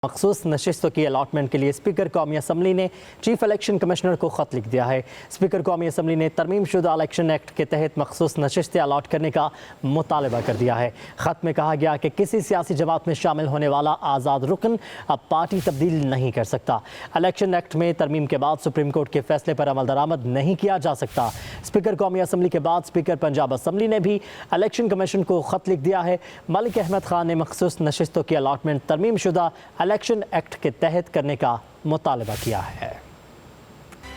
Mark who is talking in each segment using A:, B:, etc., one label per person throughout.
A: मखसूस नशिस्तों की अलाटमेंट के लिए स्पीकर कौमी असम्बली ने चीफ इलेक्शन कमिश्नर को खत लिख दिया है। स्पीकर कौमी असम्बली ने तरमीम शुदा इलेक्शन एक्ट के तहत मखसूस नशिस्तें अलाट करने का मुतालबा कर दिया है। खत में कहा गया कि किसी सियासी जमात में शामिल होने वाला आज़ाद रुकन अब पार्टी तब्दील नहीं कर सकता। इलेक्शन एक्ट में तरमीम के बाद सुप्रीम कोर्ट के फैसले पर अमल दरामद नहीं किया जा सकता। स्पीकर कौमी असम्बली के बाद स्पीकर पंजाब असम्बली ने भी इलेक्शन कमीशन को खत लिख दिया है। मलिक अहमद खान ने मखसूस नशिस्तों की अलाटमेंट तरमीम शुदा इलेक्शन एक्ट के तहत करने का मुतालबा किया है।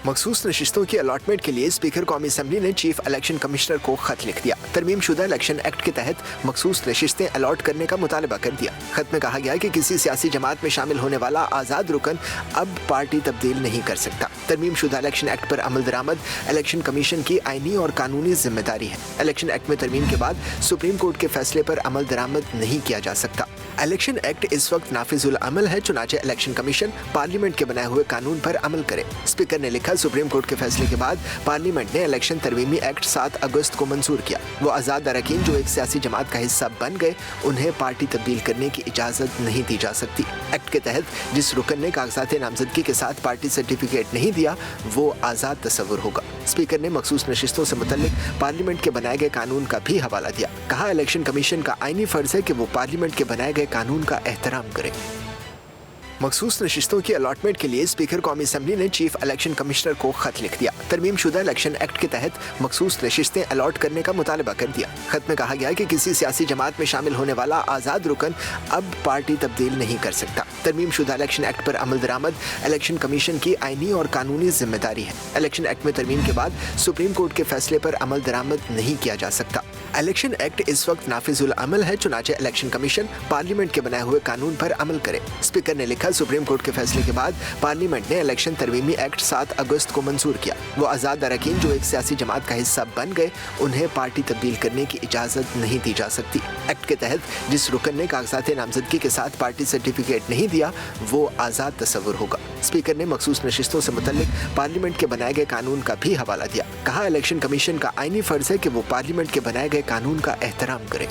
B: मखसूस नशिस्तों की अलॉटमेंट के लिए स्पीकर कौमी असम्बली ने चीफ इलेक्शन कमिश्नर को खत लिख दिया। तरमीम शुदा इलेक्शन एक्ट के तहत मखसूस नशिस्तें अलॉट करने का मुतालबा कर दिया। खत में कहा गया कि किसी सियासी जमात में शामिल होने वाला आज़ाद रुकन अब पार्टी तब्दील नहीं कर सकता। तरमीम शुदा इलेक्शन एक्ट पर अमल दरामद इलेक्शन कमीशन की आईनी और कानूनी जिम्मेदारी है। इलेक्शन एक्ट में तरमीम के बाद सुप्रीम कोर्ट के फैसले पर अमल दरामद नहीं किया जा सकता। इलेक्शन एक्ट इस वक्त नाफिजुल अमल है, चुनाचे इलेक्शन कमीशन पार्लियामेंट के बनाए हुए कानून पर अमल करे। स्पीकर ने लिखा, सुप्रीम कोर्ट के फैसले के बाद पार्लियामेंट ने इलेक्शन तरमीमी एक्ट 7 अगस्त को मंजूर किया। वो आज़ाद अरकान जो एक सियासी जमात का हिस्सा बन गए, उन्हें पार्टी तब्दील करने की इजाज़त नहीं दी जा सकती। एक्ट के तहत जिस रुकन ने कागजात नामजदगी के साथ पार्टी सर्टिफिकेट नहीं दिया, वो आज़ाद तस्वुर होगा। स्पीकर ने मखसूस नशिस्तों से मुतल्लिक पार्लियामेंट के बनाए गए कानून का भी हवाला दिया। कहा, इलेक्शन कमीशन का आईनी फर्ज है कि वो पार्लियामेंट के बनाए गए कानून का एहतराम करे। मखसूस नशिस्तों की अलॉटमेंट के लिए स्पीकर कौमी असम्बली ने चीफ इलेक्शन कमिश्नर को खत लिख दिया। तरमीम शुदा इलेक्शन एक्ट के तहत मखसूस नशिस्तें अलॉट करने का मुतालबा कर दिया। खत में कहा गया कि किसी सियासी जमात में शामिल होने वाला आज़ाद रुकन अब पार्टी तब्दील नहीं कर सकता। तरमीम शुदा इलेक्शन एक्ट पर अमल दरामद इलेक्शन कमीशन की आईनी और कानूनी जिम्मेदारी है। इलेक्शन एक्ट में तरमीम के बाद सुप्रीम कोर्ट के फैसले पर अमल दरामद नहीं किया जा सकता। इलेक्शन एक्ट इस वक्त नाफिजुल अमल है, चुनाचे इलेक्शन कमीशन पार्लियामेंट के बनाए हुए कानून पर अमल करे। स्पीकर ने लिखा, सुप्रीम कोर्ट के फैसले के बाद पार्लियामेंट ने इलेक्शन तरमीमी एक्ट 7 अगस्त को मंजूर किया। वो आज़ाद अरकान जो एक सियासी जमात का हिस्सा बन गए, उन्हें पार्टी तब्दील करने की इजाज़त नहीं दी जा सकती। एक्ट के तहत जिस रुकन ने कागजात नामजदगी के साथ पार्टी सर्टिफिकेट नहीं दिया, वो आज़ाद तस्वुर होगा। स्पीकर ने मखसूस नशिस्तों से मुतल्लिक पार्लियामेंट के बनाए गए कानून का भी हवाला दिया। कहा, इलेक्शन कमीशन का आईनी फर्ज है कि वो पार्लियामेंट के बनाए गए कानून का एहतराम करे।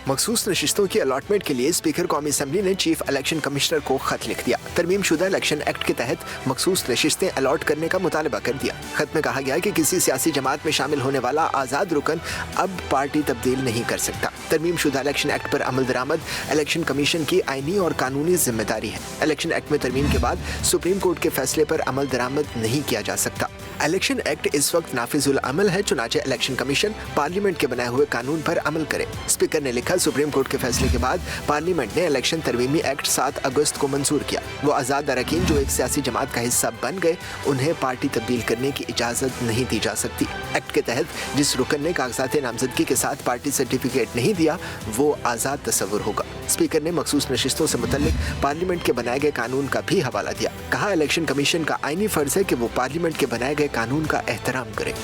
B: मखसूस नशिस्तों की अलॉटमेंट के लिए स्पीकर कौमी असम्बली ने चीफ इलेक्शन कमिश्नर को खत लिख दिया। तरमीम शुदा इलेक्शन एक्ट के तहत मखसूस नशिस्तें अलॉट करने का मुतालबा कर दिया। खत में कहा गया कि किसी सियासी जमात में शामिल होने वाला आज़ाद रुकन अब पार्टी तब्दील नहीं कर सकता। तरमीम शुदा इलेक्शन एक्ट पर अमल दरामद इलेक्शन कमीशन की आईनी और कानूनी जिम्मेदारी है। इलेक्शन एक्ट में तरमीम के बाद सुप्रीम कोर्ट के फैसले पर अमल दरामद नहीं किया जा सकता। इलेक्शन एक्ट इस वक्त नाफिजुल अमल है, चुनाचे इलेक्शन कमीशन पार्लियामेंट के बनाए हुए कानून पर अमल करे। स्पीकर ने लिखा, सुप्रीम कोर्ट के फैसले के बाद पार्लियामेंट ने इलेक्शन तरमीमी एक्ट 7 अगस्त को मंजूर किया। वो आज़ाद अरकान जो एक सियासी जमात का हिस्सा बन गए, उन्हें पार्टी तब्दील करने की इजाज़त नहीं दी जा सकती। एक्ट के तहत जिस रुकन ने कागजात नामजदगी के साथ पार्टी सर्टिफिकेट नहीं दिया, वो आज़ाद तस्वुर होगा। स्पीकर ने मखसूस नशिस्तों से मुतल्लिक पार्लियामेंट के बनाए गए कानून का भी हवाला दिया। कहा, इलेक्शन कमीशन का आईनी फर्ज है कि वो पार्लियामेंट के बनाए गए कानून का एहतराम करे।